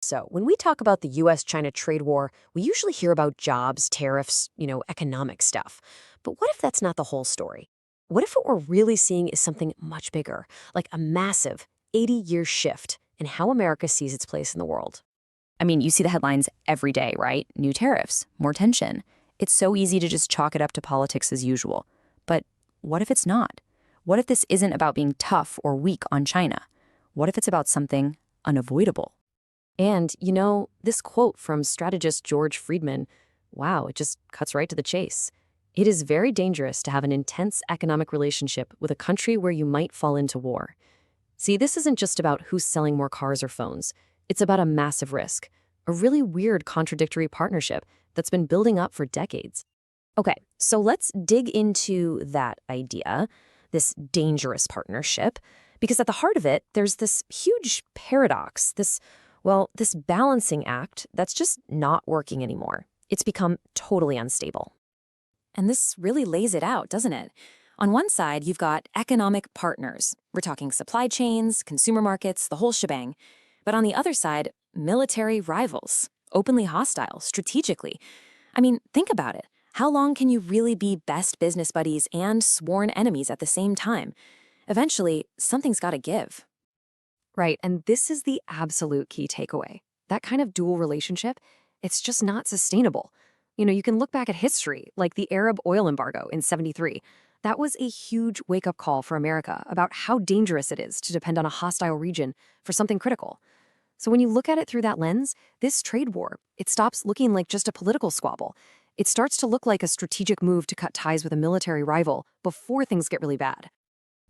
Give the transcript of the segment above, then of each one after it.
So, when we talk about the US China trade war, we usually hear about jobs, tariffs, economic stuff. But what if that's not the whole story? What if what we're really seeing is something much bigger, like a massive 80-year shift in how America sees its place in the world? I mean, you see the headlines every day, right? New tariffs, more tension. It's so easy to just chalk it up to politics as usual. But what if it's not? What if this isn't about being tough or weak on China? What if it's about something unavoidable? And, this quote from strategist George Friedman, wow, it just cuts right to the chase. It is very dangerous to have an intense economic relationship with a country where you might fall into war. See, this isn't just about who's selling more cars or phones. It's about a massive risk, a really weird contradictory partnership that's been building up for decades. Okay, so let's dig into that idea, this dangerous partnership, because at the heart of it, there's this huge paradox, this balancing act that's just not working anymore. It's become totally unstable. And this really lays it out, doesn't it? On one side, you've got economic partners. We're talking supply chains, consumer markets, the whole shebang. But on the other side, military rivals, openly hostile, strategically. I mean, think about it. How long can you really be best business buddies and sworn enemies at the same time? Eventually, something's got to give. Right, and this is the absolute key takeaway. That kind of dual relationship, it's just not sustainable. You can look back at history, like the Arab oil embargo in '73. That was a huge wake-up call for America about how dangerous it is to depend on a hostile region for something critical. So when you look at it through that lens, this trade war, it stops looking like just a political squabble. It starts to look like a strategic move to cut ties with a military rival before things get really bad.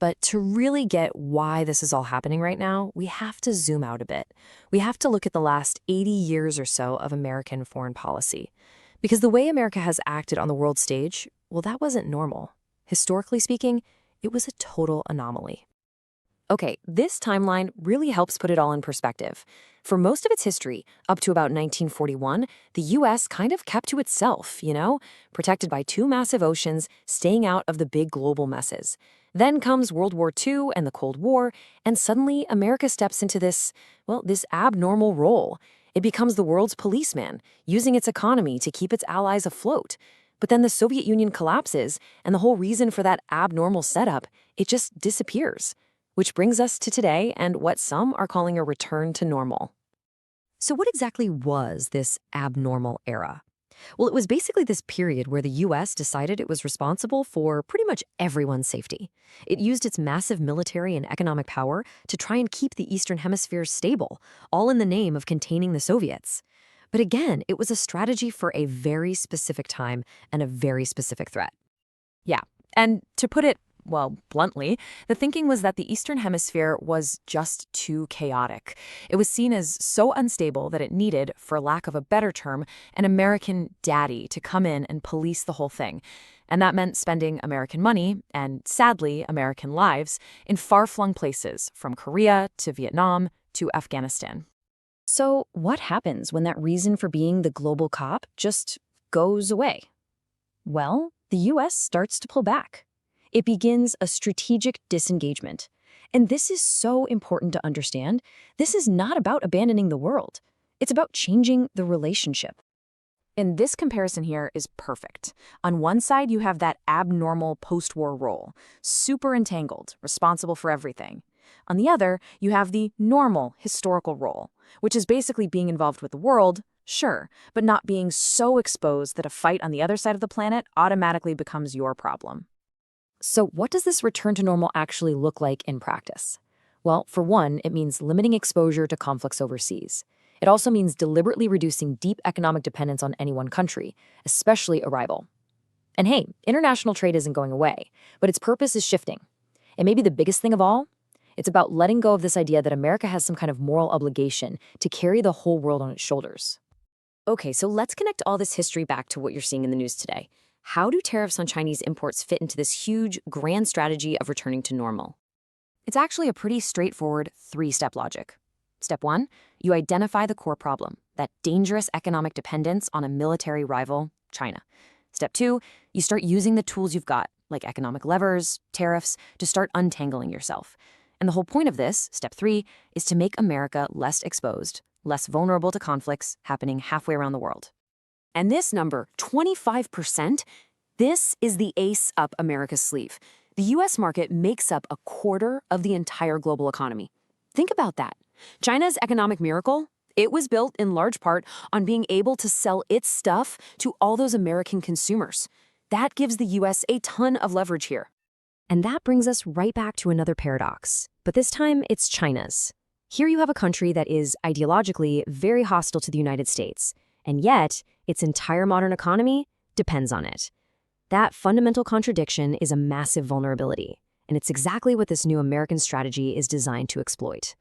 But to really get why this is all happening right now, we have to zoom out a bit. We have to look at the last 80 years or so of American foreign policy. Because the way America has acted on the world stage, well, that wasn't normal. Historically speaking, it was a total anomaly. Okay, this timeline really helps put it all in perspective. For most of its history, up to about 1941, the U.S. kind of kept to itself, protected by two massive oceans, staying out of the big global messes. Then comes World War II and the Cold War, and suddenly America steps into this abnormal role. It becomes the world's policeman, using its economy to keep its allies afloat. But then the Soviet Union collapses, and the whole reason for that abnormal setup, it just disappears. Which brings us to today and what some are calling a return to normal. So what exactly was this abnormal era? Well, it was basically this period where the U.S. decided it was responsible for pretty much everyone's safety. It used its massive military and economic power to try and keep the Eastern Hemisphere stable, all in the name of containing the Soviets. But again, it was a strategy for a very specific time and a very specific threat. Yeah, and to put it, bluntly, the thinking was that the Eastern Hemisphere was just too chaotic. It was seen as so unstable that it needed, for lack of a better term, an American daddy to come in and police the whole thing. And that meant spending American money, and sadly, American lives, in far-flung places, from Korea to Vietnam to Afghanistan. So what happens when that reason for being the global cop just goes away? Well, the U.S. starts to pull back. It begins a strategic disengagement. And this is so important to understand. This is not about abandoning the world. It's about changing the relationship. And this comparison here is perfect. On one side, you have that abnormal post-war role, super entangled, responsible for everything. On the other, you have the normal historical role, which is basically being involved with the world, sure, but not being so exposed that a fight on the other side of the planet automatically becomes your problem. So what does this return to normal actually look like in practice? Well, for one, it means limiting exposure to conflicts overseas. It also means deliberately reducing deep economic dependence on any one country, especially a rival. And hey, international trade isn't going away, but its purpose is shifting. And maybe the biggest thing of all, it's about letting go of this idea that America has some kind of moral obligation to carry the whole world on its shoulders. Okay, so let's connect all this history back to what you're seeing in the news today. How do tariffs on Chinese imports fit into this huge, grand strategy of returning to normal? It's actually a pretty straightforward three-step logic. Step one, you identify the core problem, that dangerous economic dependence on a military rival, China. Step two, you start using the tools you've got, like economic levers, tariffs, to start untangling yourself. And the whole point of this, step three, is to make America less exposed, less vulnerable to conflicts happening halfway around the world. And this number, 25%, this is the ace up America's sleeve. The U.S. market makes up a quarter of the entire global economy. Think about that. China's economic miracle, it was built in large part on being able to sell its stuff to all those American consumers. That gives the U.S. a ton of leverage here. And that brings us right back to another paradox, but this time it's China's. Here you have a country that is ideologically very hostile to the United States, and yet its entire modern economy depends on it. That fundamental contradiction is a massive vulnerability, and it's exactly what this new American strategy is designed to exploit.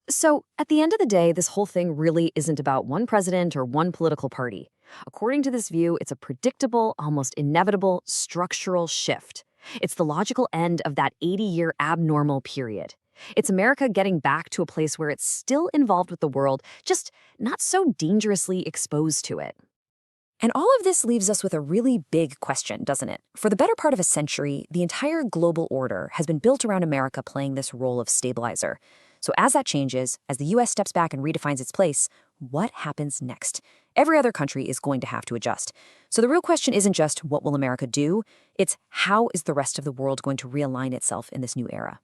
So, at the end of the day, this whole thing really isn't about one president or one political party. According to this view, it's a predictable, almost inevitable, structural shift. It's the logical end of that 80-year abnormal period. It's America getting back to a place where it's still involved with the world, just not so dangerously exposed to it. And all of this leaves us with a really big question, doesn't it? For the better part of a century, the entire global order has been built around America playing this role of stabilizer. So as that changes, as the U.S. steps back and redefines its place, what happens next? Every other country is going to have to adjust. So the real question isn't just what will America do, it's how is the rest of the world going to realign itself in this new era?